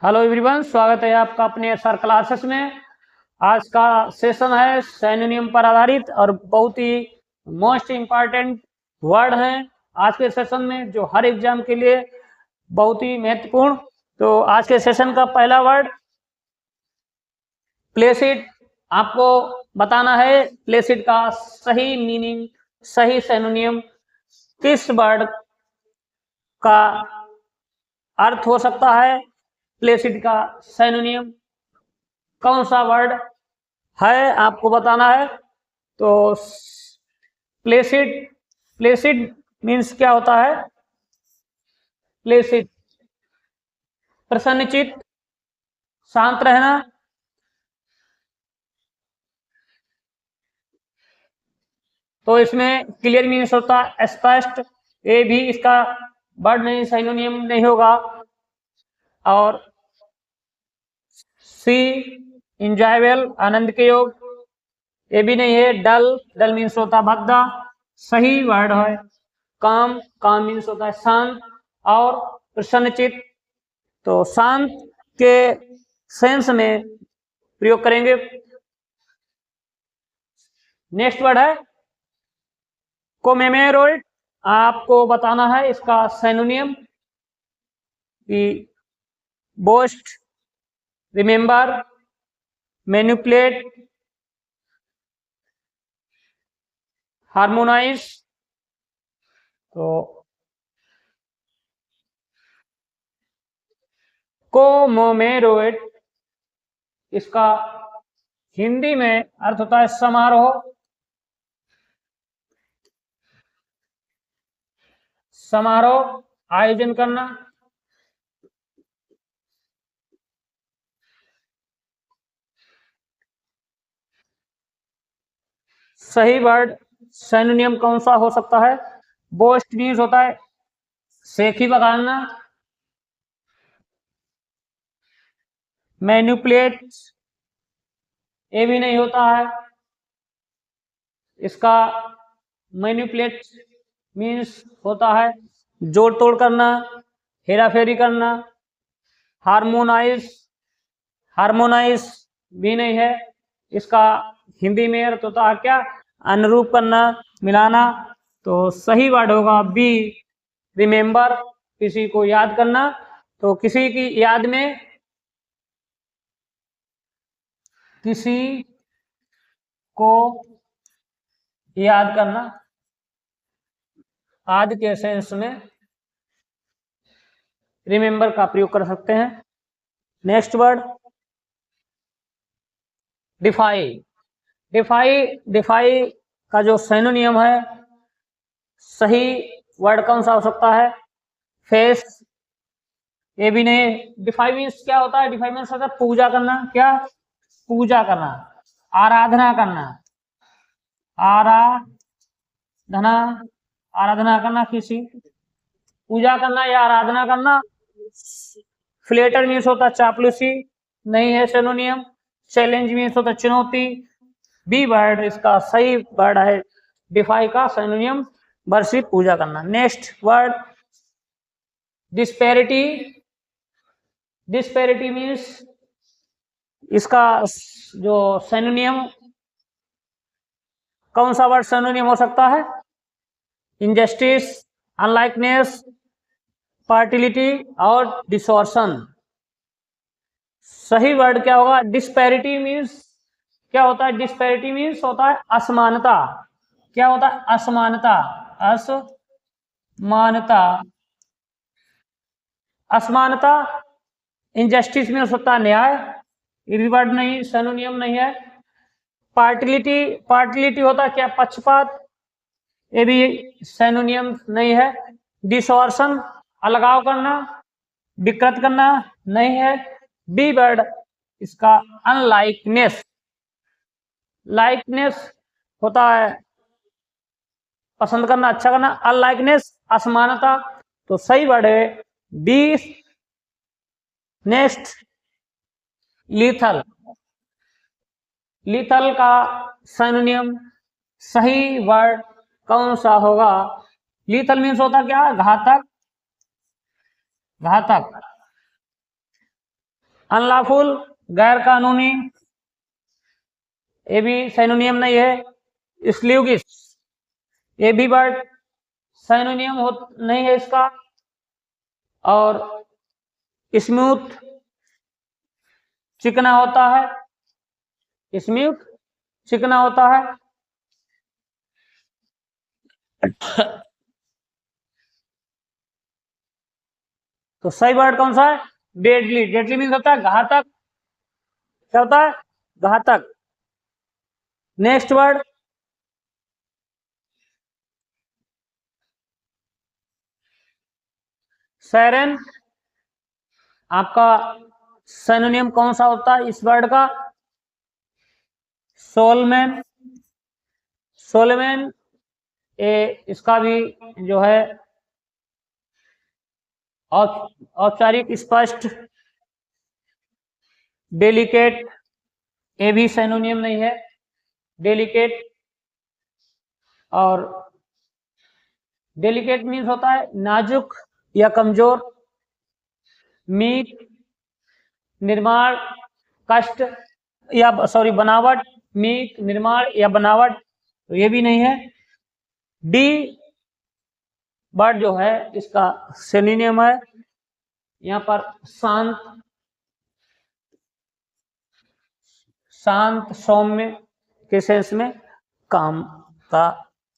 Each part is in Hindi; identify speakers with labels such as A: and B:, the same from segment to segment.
A: हेलो एवरीवन, स्वागत है आपका अपने सर क्लासेस में। आज का सेशन है सिनोनिम पर आधारित और बहुत ही मोस्ट इम्पॉर्टेंट वर्ड हैं आज के सेशन में, जो हर एग्जाम के लिए बहुत ही महत्वपूर्ण। तो आज के सेशन का पहला वर्ड प्लेसिड। आपको बताना है प्लेसिड का सही मीनिंग, सही सिनोनिम किस वर्ड का अर्थ हो सकता है, प्लेसिड का सिनोनिम कौन सा वर्ड है, आपको बताना है। तो प्लेसिड, प्लेसिड मीन्स क्या होता है? प्लेसिड प्रसन्नचित, शांत रहना। तो इसमें क्लियर मीन्स होता है स्पष्ट, ये भी इसका वर्ड नहीं, सिनोनिम नहीं होगा। और सी इंजॉयबल, आनंद के योग, ये भी नहीं है। डल, डल मीन्स होता है भद्दा, सही वर्ड है। काम, काम मीन्स होता है शांत। और प्रसन्नचित, तो शांत के सेंस में प्रयोग करेंगे। नेक्स्ट वर्ड है कोमेमोरेट। आपको बताना है इसका सिनोनिम कि बोस्ट, रिमेंबर, मैनिपुलेट, हार्मोनाइज। तो कोमेमोरेट इसका हिंदी में अर्थ होता है समारोह, समारोह आयोजन करना। सही वर्ड सिनोनिम कौन सा हो सकता है? बोस्ट मीन्स होता है सेखी बगाड़ना। मैनिपुलेट ये भी नहीं होता है। इसका मैनिपुलेट मीन्स होता है जोड़ तोड़ करना, हेरा फेरी करना। हार्मोनाइज, हार्मोनाइज भी नहीं है। इसका हिंदी में अर्थ होता है क्या? अनुरूप करना, मिलाना। तो सही वर्ड होगा बी, रिमेंबर, किसी को याद करना। तो किसी की याद में, किसी को याद करना, आज के सेंस में रिमेंबर का प्रयोग कर सकते हैं। Next word defy. Defy, defy का जो सिनोनिम है, सही वर्ड कौन सा हो सकता है? फेस, ये भी नहीं। डिफाई मीन्स क्या होता है? डिफाई मीन्स होता है पूजा करना। क्या? पूजा करना, आराधना करना। आराधना, आराधना करना, किसी पूजा करना या आराधना करना। फ्लेटर मीन्स होता है चापलूसी, नहीं है सिनोनिम। चैलेंज मीन्स होता है चुनौती। बी वर्ड इसका सही वर्ड है डिफाई का सिनोनिम वर्षिप, पूजा करना। Next word disparity. Disparity means इसका जो सिनोनिम, कौन सा वर्ड सिनोनिम हो सकता है? इनजस्टिस, अनलाइकनेस, पार्टिलिटी और डिसॉर्शन। सही वर्ड क्या होगा? डिस्पैरिटी मीन्स क्या होता है? डिस्पैरिटी मीन्स होता है असमानता। क्या होता है? असमानता, असमानता, असमानता। इनजस्टिस मीन्स होता है न्याय, ये भी वर्ड नहीं, सिनोनिम नहीं है। पार्टिलिटी, पार्टिलिटी होता है क्या? पक्षपात, ये भी सिनोनिम नहीं है। डिसॉर्शन, अलगाव करना, विकृत करना, नहीं है। बी वर्ड इसका अनलाइकनेस। लाइकनेस होता है पसंद करना, अच्छा करना। अनलाइकनेस असमानता। तो सही वर्ड है बी। Next lethal. लीथल का सिनोनिम सही वर्ड कौन सा होगा? लीथल मीन्स होता क्या? घातक, घातक। अनलॉफुल, गैर कानूनी, ये भी सिनोनियम नहीं है। स्ल्यूगिश, ये भी वर्ड सिनोनियम नहीं है इसका। और स्मूथ, चिकना होता है, स्मूथ चिकना होता है। तो सही वर्ड कौन सा है? डेडली। डेडली मीन्स होता है घातक। क्या होता है? घातक। Next word siren. आपका सिनोनियम कौन सा होता है इस वर्ड का? सोलमैन। सोलमैन, ये इसका भी जो है औपचारिक, स्पष्ट, डेलिकेट, ये भी सिनोनियम नहीं है। डेलिकेट, और डेलिकेट मीन्स होता है नाजुक या कमजोर। मीक, निर्माण, कष्ट या सॉरी बनावट। मीक, निर्माण या बनावट, तो ये भी नहीं है। डी वर्ड जो है इसका सिनोनियम है यहाँ पर शांत। शांत, सौम्य के सेंस में काम का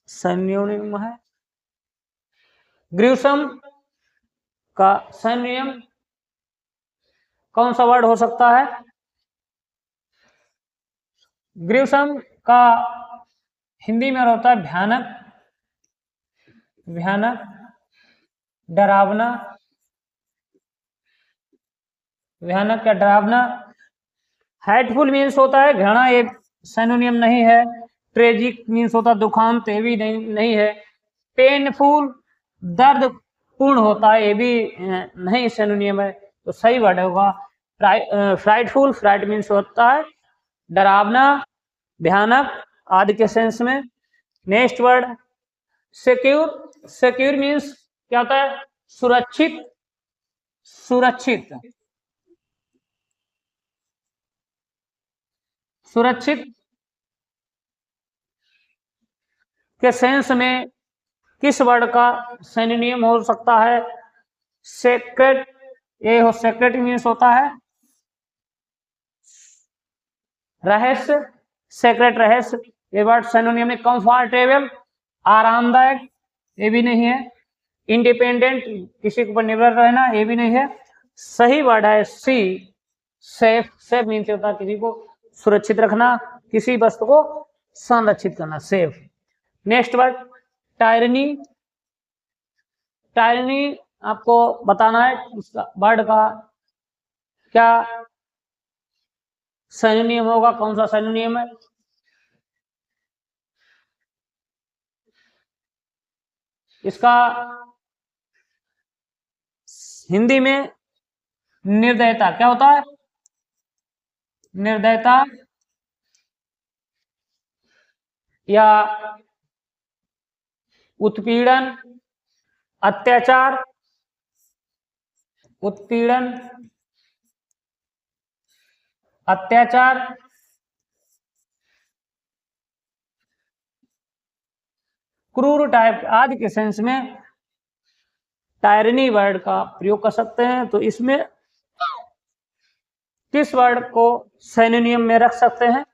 A: सिनोनियम है। ग्रीवसम का सिनोनियम कौन सा वर्ड हो सकता है? ग्रीवसम का हिंदी में होता है भयानक। भयानक, डरावना, भयानक या डरावना। हेटफुल मीन्स होता है घृणा, ये सिनोनियम नहीं है। ट्रेजिक मीन्स होता है दुखांत, ये भी नहीं है। पेनफुल, दर्द पूर्ण होता है, ये भी नहीं सिनोनियम है। तो सही वर्ड होगा फ्राइटफुल। फ्राइट मीन्स होता है डरावना, भयानक आदि के सेंस में। Next word secure. Secure means क्या होता है? सुरक्षित। सुरक्षित, सुरक्षित के सेंस में किस वर्ड का सिनोनियम हो सकता है? सेक्रेट, ये हो सेक्रेट मीन्स होता है रहस्य। सेक्रेट, रहस्य, ये वर्ड सिनोनियम में। कंफर्टेबल, आरामदायक, ये भी नहीं है। इंडिपेंडेंट, किसी के ऊपर निर्भर रहना, ये भी नहीं है। सही वर्ड है सी, सेफ। सेफ मीन्स होता है किसी को सुरक्षित रखना, किसी वस्तु को संरक्षित करना, safe. Next word tyranny. Tyranny आपको बताना है उसका वर्ड का क्या सिनोनियम होगा, कौन सा सिनोनियम है? इसका हिंदी में निर्दयता। क्या होता है? निर्दयता या उत्पीड़न, अत्याचार, उत्पीड़न, अत्याचार, क्रूर टाइप आदि के सेंस में टायरनी वर्ड का प्रयोग कर सकते हैं। तो इसमें किस वर्ड को सिनोनियम में रख सकते हैं?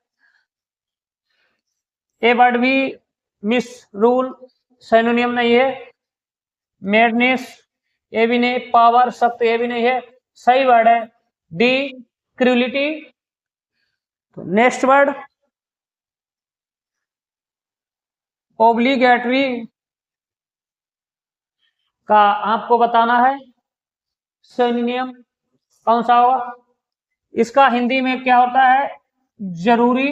A: ए वर्ड भी मिस रूल, सिनोनियम नहीं है। मेडनेस, ये भी नहीं। पावर, सख्त, ये भी नहीं है। सही वर्ड है डी, क्रूलिटी। तो नेक्स्ट वर्ड ओब्लिगेटरी का आपको बताना है सिनोनियम कौन सा होगा। इसका हिंदी में क्या होता है? जरूरी,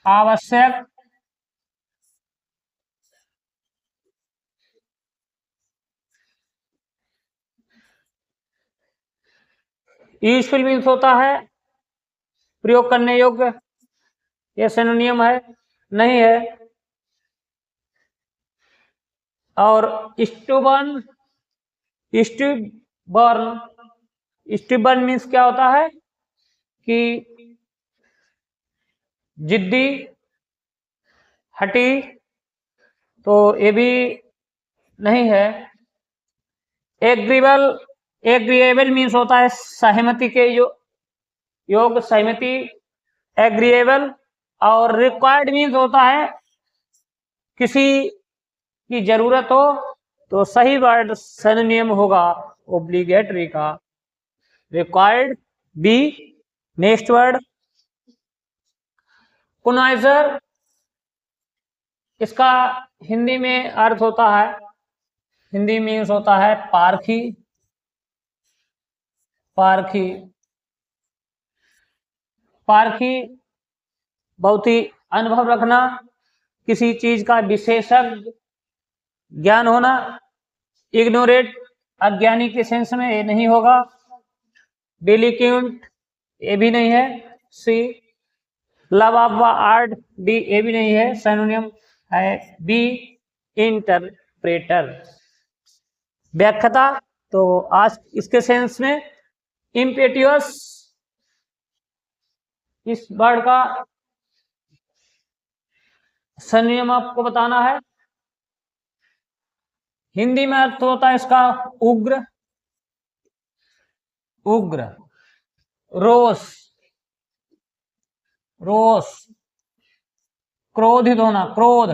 A: आवश्यक, यूजफुल मीन्स होता है प्रयोग करने योग्य, ये सिनोनियम है नहीं है। और स्टूबर्न, स्टूबर्न, स्टिबन मीन्स क्या होता है कि जिद्दी, हटी, तो ये भी नहीं है। एग्रीबल, एग्रीएबल मीन्स होता है सहमति के योग, सहमति, एग्रीएबल। और रिक्वायर्ड मीन्स होता है किसी की जरूरत हो, तो सही वर्ड सिनोनिम होगा ओब्लिगेटरी का रिक्वायर्ड, बी। नेक्स्ट वर्ड कॉनाइजर, इसका हिंदी में अर्थ होता है, हिंदी मीन्स होता है पारखी, पारखी, पारखी बहुत ही अनुभव रखना, किसी चीज का विशेषज्ञ ज्ञान होना। इग्नोरेट, अज्ञानी के सेंस में ये नहीं होगा। डिलिक्यूंट, ये भी नहीं है। सी। लव ऑफ आर्ट, डी, ये भी नहीं है, सिनोनिम है बी। इंटरप्रेटर, व्याख्याता, तो आज इसके सेंस में इम्पेटियस, इस वर्ड का सिनोनिम आपको बताना है। हिंदी में अर्थ होता है इसका उग्र, उग्र, रोष, रोष, क्रोधित होना, क्रोध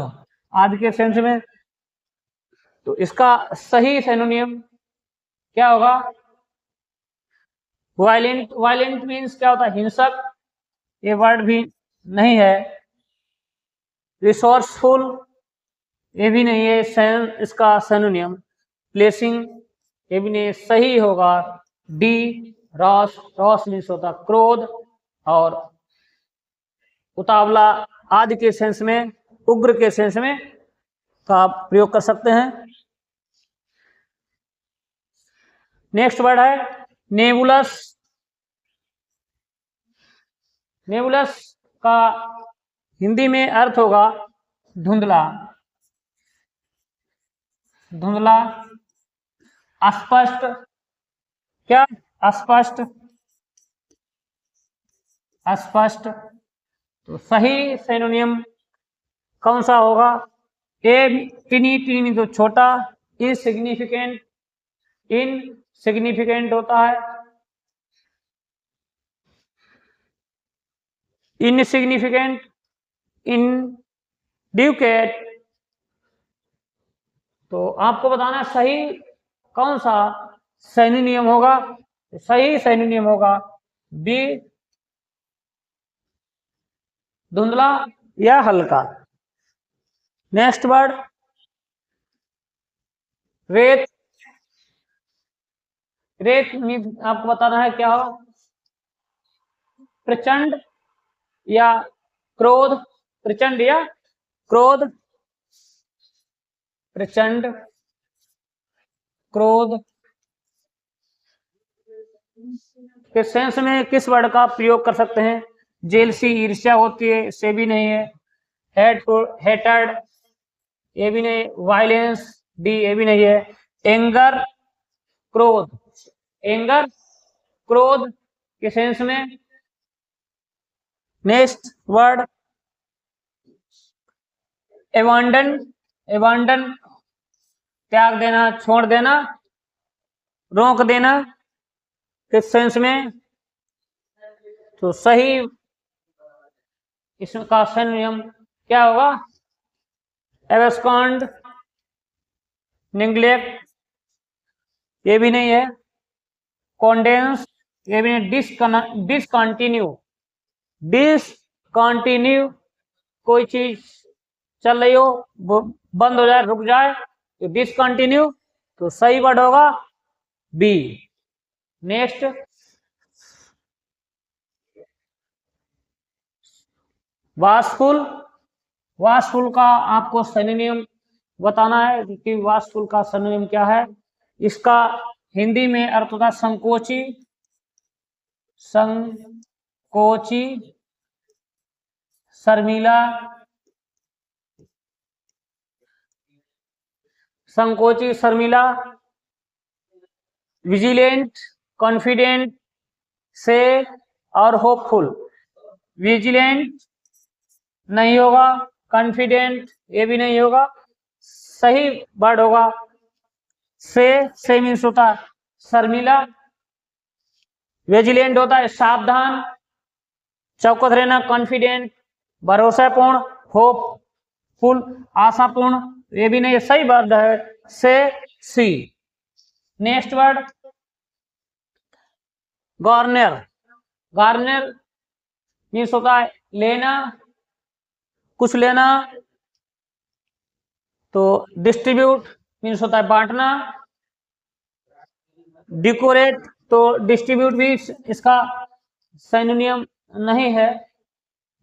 A: आदि के सेंस में। तो इसका सही सिनोनिम क्या होगा? वायलेंट, वायलेंट मीन्स क्या होता है? हिंसक, ये वर्ड भी नहीं है। रिसोर्सफुल, ये भी नहीं है, इसका सिनोनिम। प्लेसिंग, ये भी नहीं, सही होगा डी। रॉस, रॉस मीन्स होता क्रोध और उतावला आदि के सेंस में, उग्र के सेंस में का प्रयोग कर सकते हैं। नेक्स्ट वर्ड है नेबुलस। नेबुलस का हिंदी में अर्थ होगा धुंधला, धुंधला, अस्पष्ट, क्या? अस्पष्ट, अस्पष्ट। तो सही सिनोनिम कौन सा होगा? ए, टिनी, टिनी तो छोटा, इनसिग्निफिकेंट, इनसिग्निफिकेंट होता है, इनसिग्निफिकेंट, इनड्यूकेट। तो आपको बताना है सही कौन सा सिनोनिम होगा। सही सिनोनिम होगा बी, धुंधला या हल्का। नेक्स्ट वर्ड रेत। रेत मीन्स आपको बताना है क्या हो? प्रचंड या क्रोध, प्रचंड या क्रोध, प्रचंड, क्रोध के सेंस में किस वर्ड का प्रयोग कर सकते हैं? जेलसी, ईर्ष्या होती है, से भी नहीं है। हेटर्ड, ये भी नहीं। वायलेंस, डी, ये भी नहीं है। एंगर, क्रोध, एंगर, क्रोध के सेंस में। नेक्स्ट वर्ड एबंडन, एबंडन त्याग देना, छोड़ देना, रोक देना किस सेंस में? तो सही इसका सिनोनिम क्या होगा? एब्सकॉन्ड, निग्लेक्ट, ये भी नहीं है। कॉन्डेंस, ये भी नहीं। डिसकंटिन्यू, डिसकंटिन्यू, कोई चीज चल रही हो, वो बंद हो जाए, रुक जाए, तो डिसकंटिन्यू। तो सही वर्ड होगा बी। नेक्स्ट वाशफुल। वाशफुल का आपको सिनोनिम बताना है कि वाशफुल का सिनोनिम क्या है। इसका हिंदी में अर्थ होता है संकोची, संकोची, शर्मीला, संकोची, शर्मिला। विजिलेंट, कॉन्फिडेंट से और होपफुल। विजिलेंट नहीं होगा, कॉन्फिडेंट ये भी नहीं होगा, सही वर्ड होगा से मीन्स होता है शर्मिला, विजिलेंट होता है सावधान, चौकस रहना, कॉन्फिडेंट भरोसापूर्ण, होपफुल आशापूर्ण, ये भी नहीं, सही वर्ड है से C. Next word garner. Garner means होता है लेना, कुछ लेना। तो डिस्ट्रीब्यूट मीन्स होता है बांटना। डिकोरेट, तो डिस्ट्रीब्यूट भी इसका सिनोनियम नहीं है।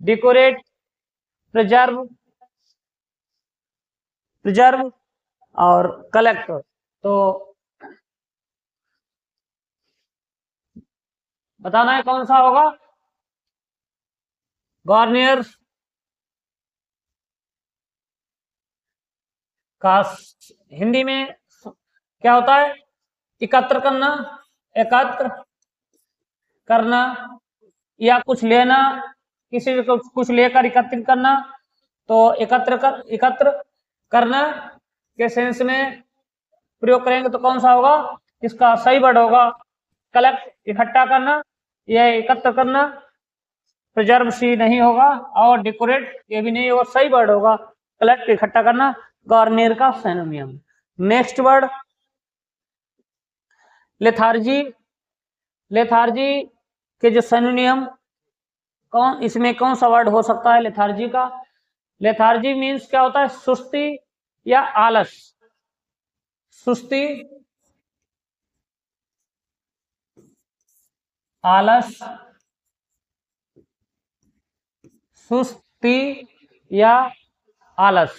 A: डिकोरेट, प्रिजर्व, प्रिजर्व और कलेक्ट। तो बताना है कौन सा होगा। गार्नियर का हिंदी में क्या होता है? एकत्र करना, एकत्र करना या कुछ लेना, किसी को कुछ लेकर एकत्रित करना। तो एकत्र करना के सेंस में प्रयोग करेंगे तो कौन सा होगा? इसका सही वर्ड होगा कलेक्ट, इकट्ठा करना या एकत्र करना। प्रिजर्व सी नहीं होगा और डेकोरेट ये भी नहीं होगा, सही वर्ड होगा कलेक्ट, इकट्ठा करना, गार्नियर का सिनोनियम। Next word lethargy. लेथार्जी के जो सिनोनियम कौन, इसमें कौन सा वर्ड हो सकता है लेथार्जी का? लेथार्जी मीन्स क्या होता है? सुस्ती या आलस। सुस्ती, आलस, सुस्ती या आलस,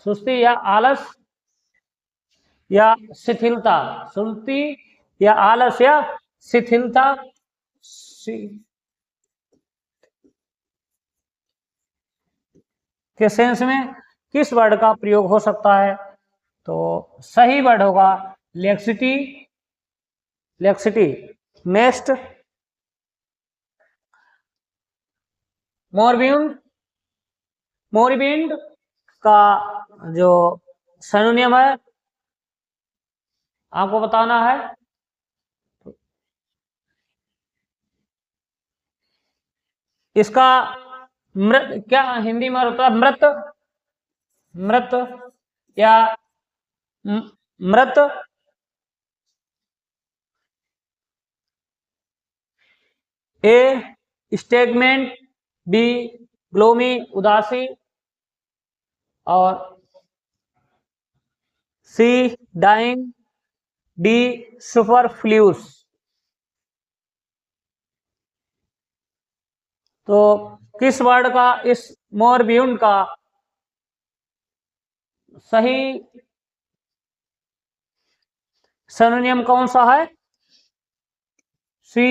A: सुस्ती या आलस या शिथिलता, सुस्ती या आलस या शिथिलता। के सेंस में किस वर्ड का प्रयोग हो सकता है? तो सही वर्ड होगा लेक्सिटी, लेक्सिटी। नेक्स्ट मोरबिउंड। मोरबिउंड का जो सिनोनियम है आपको बताना है। इसका मृत क्या हिंदी में होता है? मृत, मृत या मृत, ए स्टेगमेंट, बी ग्लोमी उदासी और सी डाइंग, डी सुपरफ्लूस। तो किस वर्ड का इस मोरबिउंड का सही सिनोनियम कौन सा है? सी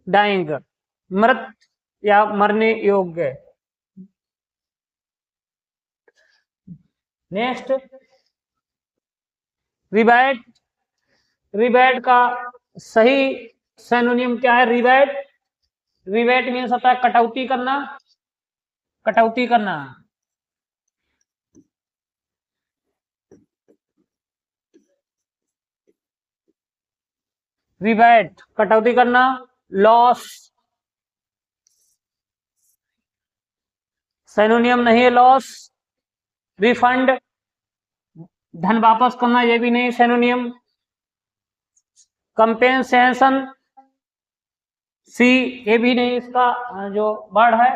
A: डाइंग, मृत या मरने योग्य। नेक्स्ट रिबैट। रिबैट का सही सिनोनियम क्या है? रिबैट, रिबैट मीन्स होता है कटौती करना, कटौती करना। रिबैट कटौती करना। लॉस सिनोनियम नहीं है लॉस। रिफंड धन वापस करना, ये भी नहीं सिनोनियम। कंपेंसेशन सी ये भी नहीं इसका जो वर्ड है।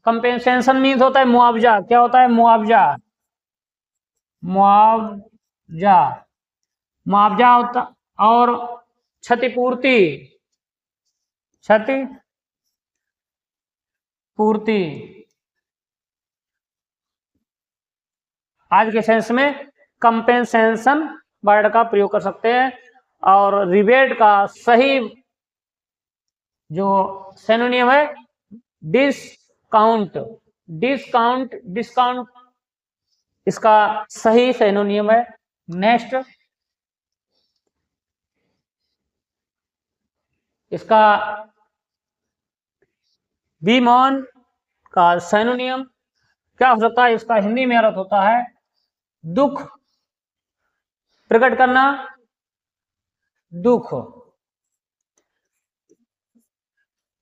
A: कंपेंसेशन मीन्स होता है मुआवजा। क्या होता है? मुआवजा, मुआवजा, मुआवजा होता और क्षतिपूर्ति, क्षति पूर्ति। आज के सेंस में कंपेंसेशन वर्ड का प्रयोग कर सकते हैं। और रिबेट का सही जो सिनोनियम है डिस्काउंट, डिस्काउंट, डिस्काउंट इसका सही सिनोनियम है। नेक्स्ट इसका बी मौन का सिनोनिम क्या हो सकता है? इसका हिंदी में अर्थ होता है दुख प्रकट करना, दुख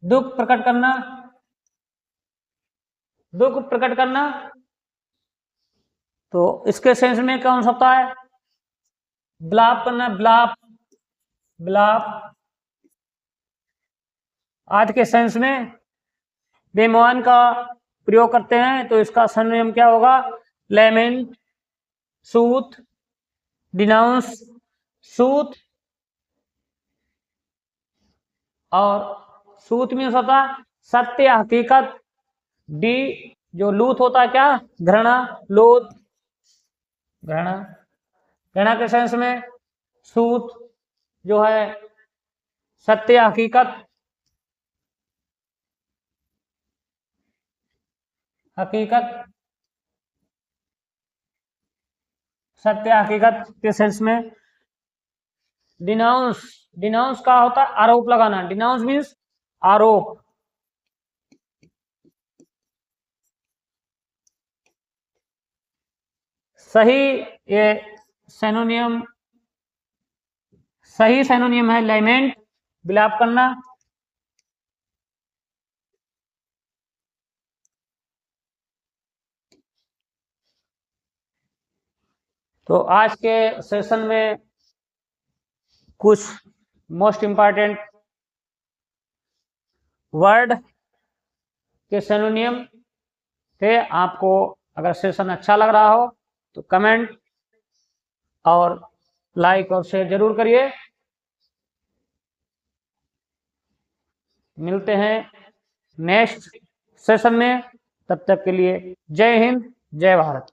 A: दुख प्रकट करना, दुख प्रकट करना। तो इसके सेंस में क्या हो सकता है? ब्लाप करना, ब्लाप ब्लाप। आज के सेंस में बेमोहन का प्रयोग करते हैं, तो इसका सिनोनिम क्या होगा? लेमेंट, सूत, डिनाउंस, सूत। और सूत में होता है सत्य, हकीकत। डी जो लूथ होता है क्या? घृणा, लोथ, घृणा। घृणा के सेंस में सूत जो है सत्य, हकीकत, हकीकत, सत्य हकीकत के सेंस में। डिनाउंस, डिनाउंस का होता है आरोप लगाना। डिनाउंस मीन्स आरोप। सही ये सिनोनिम, सही सिनोनिम है लेमेंट, विलाप करना। तो आज के सेशन में कुछ मोस्ट इंपॉर्टेंट वर्ड के सिनोनिम थे। आपको अगर सेशन अच्छा लग रहा हो तो कमेंट और लाइक और शेयर जरूर करिए। मिलते हैं नेक्स्ट सेशन में, तब तक के लिए जय हिंद, जय भारत।